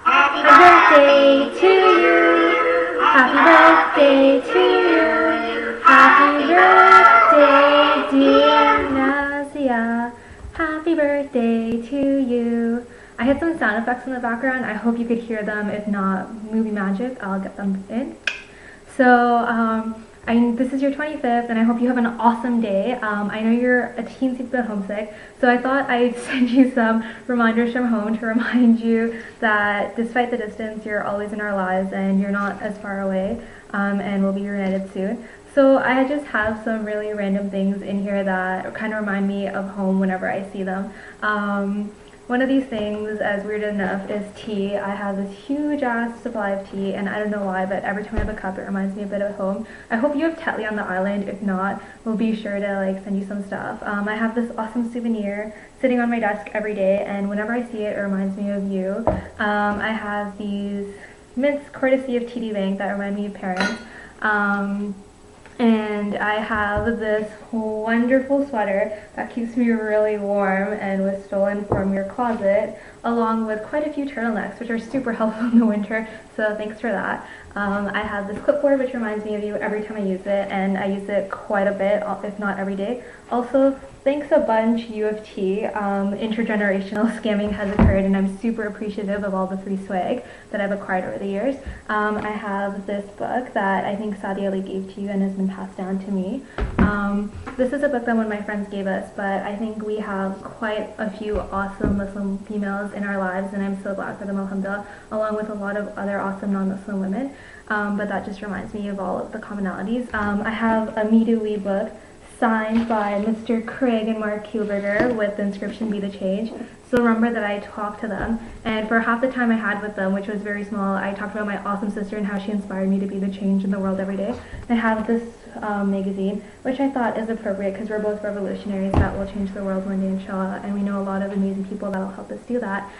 Happy birthday to you. Happy birthday to you. Happy birthday, dear Nazia. Happy birthday to you. I had some sound effects in the background. I hope you could hear them. If not, movie magic, I'll get them in. So, this is your 25th, and I hope you have an awesome day. I know you're a teen seems a bit homesick, so I thought I'd send you some reminders from home to remind you that despite the distance, you're always in our lives and you're not as far away, and we'll be reunited soon. So I just have some really random things in here that kind of remind me of home whenever I see them. One of these things, as weird enough, is tea. I have this huge ass supply of tea, and I don't know why, but every time I have a cup, it reminds me a bit of home. I hope you have Tetley on the island. If not, we'll be sure to send you some stuff. I have this awesome souvenir sitting on my desk every day, and whenever I see it, it reminds me of you. I have these mints courtesy of TD Bank that remind me of parents. And I have this wonderful sweater that keeps me really warm and was stolen from your closet, along with quite a few turtlenecks, which are super helpful in the winter, so thanks for that. I have this clipboard, which reminds me of you every time I use it, and I use it quite a bit, if not every day. Also, thanks a bunch, U of T. Intergenerational scamming has occurred, and I'm super appreciative of all the free swag that I've acquired over the years. I have this book that I think Sadia Ali gave to you and has been passed down to me. This is a book that one of my friends gave us, but I think we have quite a few awesome Muslim females in our lives, and I'm so glad for them, alhamdulillah, along with a lot of other awesome non-Muslim women. But that just reminds me of all of the commonalities. I have a Me Do We book signed by Mr. Craig and Mark Kuhlberger with the inscription Be the Change. So remember that I talked to them, and for half the time I had with them, which was very small, I talked about my awesome sister and how she inspired me to be the change in the world every day. I have this magazine, which I thought is appropriate because we're both revolutionaries that will change the world one day, inshallah, and we know a lot of amazing people that will help us do that.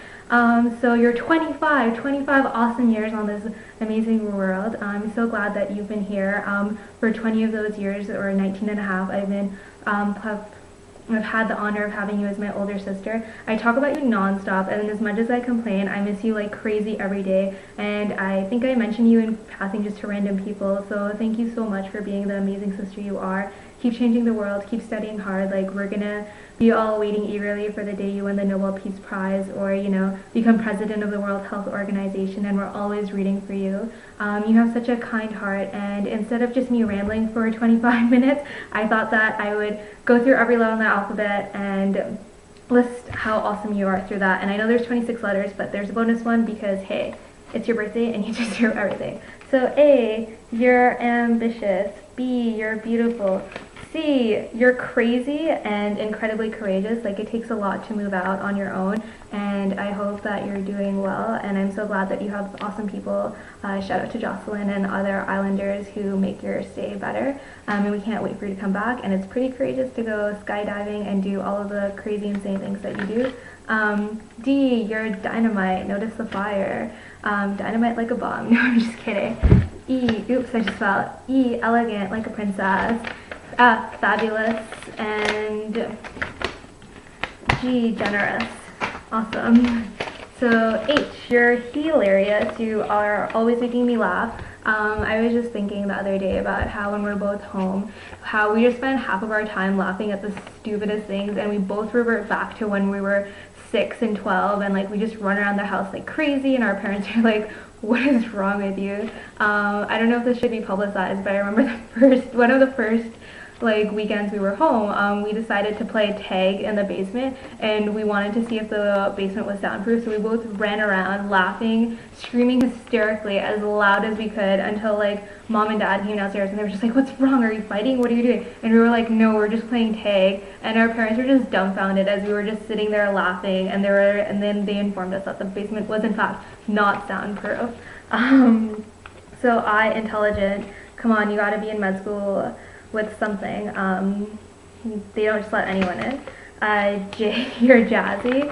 So you're 25 awesome years on this amazing world. I'm so glad that you've been here. For 20 of those years, or 19 and a half, I've had the honor of having you as my older sister. I talk about you non-stop, and as much as I complain, I miss you like crazy every day, and I think I mentioned you in passing just to random people, so thank you so much for being the amazing sister you are. Keep changing the world, keep studying hard. We're gonna be all waiting eagerly for the day you win the Nobel Peace Prize, or become president of the World Health Organization, and we're always rooting for you. You have such a kind heart, and instead of just me rambling for 25 minutes, I thought that I would go through every letter in the alphabet and list how awesome you are through that. And I know there's 26 letters, but there's a bonus one because, hey, it's your birthday and you deserve everything. So A, you're ambitious. B, you're beautiful. C, you're crazy and incredibly courageous. It takes a lot to move out on your own, and I hope that you're doing well, and I'm so glad that you have awesome people. Shout out to Jocelyn and other islanders who make your stay better, and we can't wait for you to come back. And it's pretty courageous to go skydiving and do all of the crazy insane things that you do. D, you're dynamite. Notice the fire. Dynamite like a bomb. No, I'm just kidding. E, oops, I just spelled E, elegant like a princess. F, fabulous. And G, generous. Awesome. So H, you're hilarious. You are always making me laugh. I was just thinking the other day about how when we're both home, how we just spend half of our time laughing at the stupidest things, and we both revert back to when we were 6 and 12, and we just run around the house like crazy, and our parents are like, what is wrong with you? I don't know if this should be publicized, but I remember one of the first weekends we were home, we decided to play tag in the basement, and we wanted to see if the basement was soundproof, so we both ran around laughing, screaming hysterically as loud as we could until mom and dad came downstairs, and they were just like, what's wrong, are you fighting, what are you doing? And we were like, no, we're just playing tag. And our parents were just dumbfounded as we were just sitting there laughing, and then they informed us that the basement was in fact not soundproof. So I, intelligent, come on, you gotta be in med school with something. They don't just let anyone in. J, you're jazzy.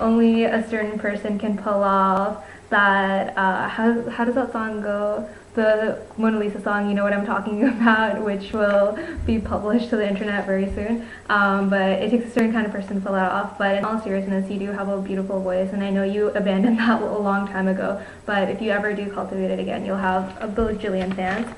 Only a certain person can pull off that, how does that song go? the Mona Lisa song, you know what I'm talking about, which will be published to the internet very soon. But it takes a certain kind of person to pull that off. But in all seriousness, you do have a beautiful voice, and I know you abandoned that a long time ago. But if you ever do cultivate it again, you'll have a bajillion fans.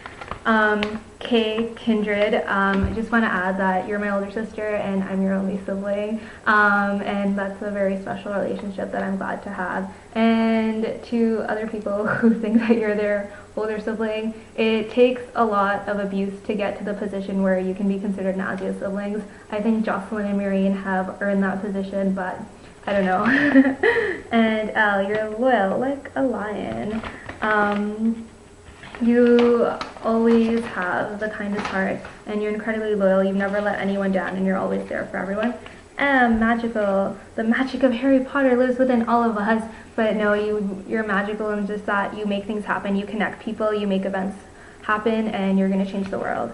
Kay, Kindred, I just want to add that you're my older sister and I'm your only sibling, and that's a very special relationship that I'm glad to have. And to other people who think that you're their older sibling, it takes a lot of abuse to get to the position where you can be considered Nazia's siblings. I think Jocelyn and Maureen have earned that position, but I don't know. And Elle, you're loyal like a lion. You always have the kindest heart, and you're incredibly loyal. You've never let anyone down, and you're always there for everyone. Magical. The magic of Harry Potter lives within all of us. But no, you're magical in just that you make things happen. You connect people, you make events happen, and you're going to change the world.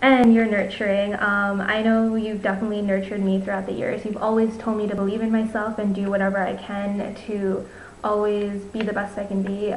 And you're nurturing. I know you've definitely nurtured me throughout the years. You've always told me to believe in myself and do whatever I can to always be the best I can be.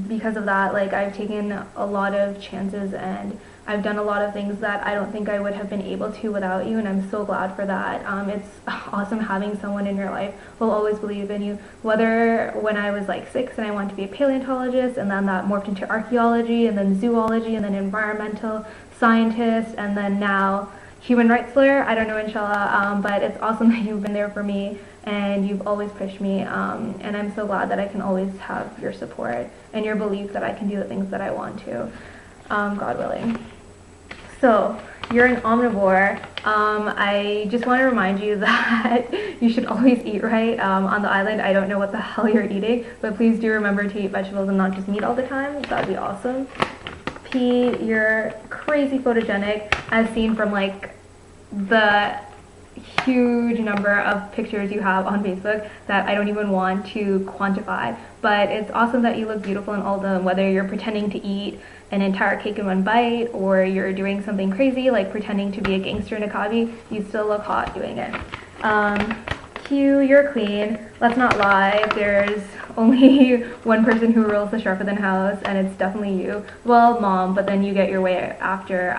Because of that, like, I've taken a lot of chances and I've done a lot of things that I don't think I would have been able to without you, and I'm so glad for that. It's awesome having someone in your life who will always believe in you. Whether when I was like 6 and I wanted to be a paleontologist, and then that morphed into archaeology, and then zoology, and then environmental scientist, and then now human rights lawyer. I don't know, inshallah, but it's awesome that you've been there for me and you've always pushed me, and I'm so glad that I can always have your support and your belief that I can do the things that I want to, God willing. So, you're an omnivore. I just want to remind you that you should always eat right. On the island, I don't know what the hell you're eating, but please do remember to eat vegetables and not just meat all the time. That would be awesome. P, you're crazy photogenic, as seen from like the huge number of pictures you have on Facebook that I don't even want to quantify. But it's awesome that you look beautiful in all of them, whether you're pretending to eat an entire cake in one bite or you're doing something crazy like pretending to be a gangster in a cobby, you still look hot doing it. Q, you're queen. Let's not lie, there's only one person who rules the Sharpthan house, and it's definitely you. Well, mom, but then you get your way after.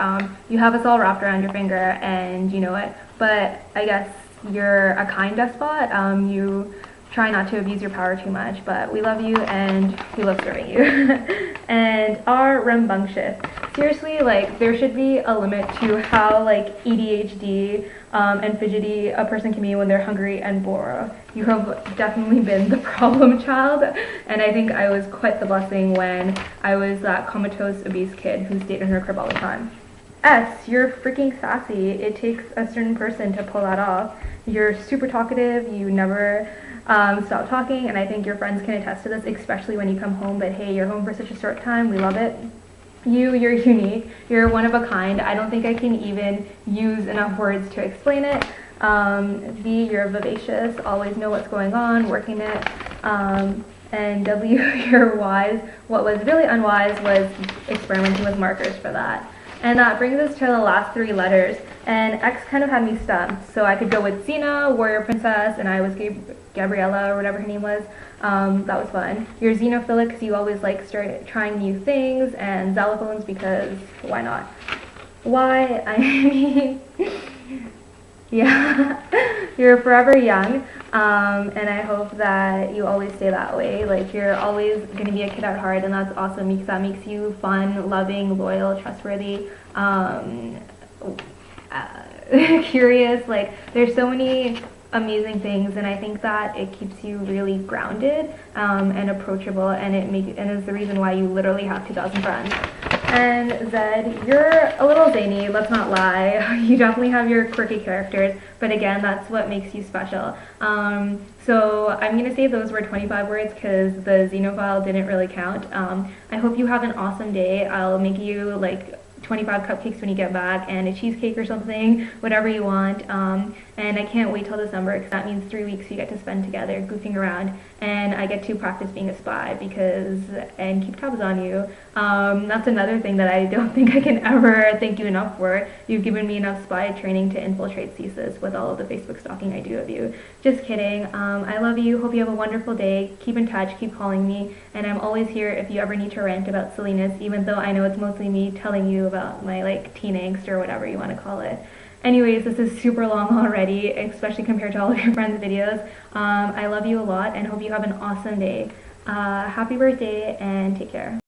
You have us all wrapped around your finger and you know it, but I guess you're a kind despot. You try not to abuse your power too much, but we love you and we love serving you. And are rambunctious. Seriously, like, there should be a limit to how like ADHD and fidgety a person can be when they're hungry and bored. You have definitely been the problem child, and I think I was quite the blessing when I was that comatose obese kid who stayed in her crib all the time. S, you're freaking sassy. It takes a certain person to pull that off. You're super talkative, you never stop talking, and I think your friends can attest to this, especially when you come home. But hey, you're home for such a short time, we love it. You're unique, you're one of a kind. I don't think I can even use enough words to explain it. V, you're vivacious, always know what's going on, working it. And W, you're wise. What was really unwise was experimenting with markers for that. And that brings us to the last 3 letters, and X kind of had me stumped. So I could go with Xena, Warrior Princess, and I was Gabriella, or whatever her name was. That was fun. You're xenophilic because you always like trying new things, and xylophones because why not? Why? I mean, yeah, you're forever young, and I hope that you always stay that way. Like, you're always going to be a kid at heart, and that's awesome because that makes you fun, loving, loyal, trustworthy, curious. Like, there's so many amazing things, and I think that it keeps you really grounded and approachable, and is the reason why you literally have 2,000 friends. And Zed, you're a little zany, let's not lie. You definitely have your quirky characters, but again, that's what makes you special. So I'm gonna say those were 25 words because the xenophile didn't really count. I hope you have an awesome day. I'll make you like 25 cupcakes when you get back and a cheesecake or something, whatever you want. And I can't wait till December because that means 3 weeks you get to spend together goofing around, and I get to practice being a spy and keep tabs on you. That's another thing that I don't think I can ever thank you enough for. You've given me enough spy training to infiltrate CSIS with all of the Facebook stalking I do of you. Just kidding. I love you. Hope you have a wonderful day. Keep in touch. Keep calling me. And I'm always here if you ever need to rant about silliness, even though I know it's mostly me telling you about my like teen angst or whatever you want to call it. Anyways, this is super long already, especially compared to all of your friends' videos. I love you a lot and hope you have an awesome day. Happy birthday and take care.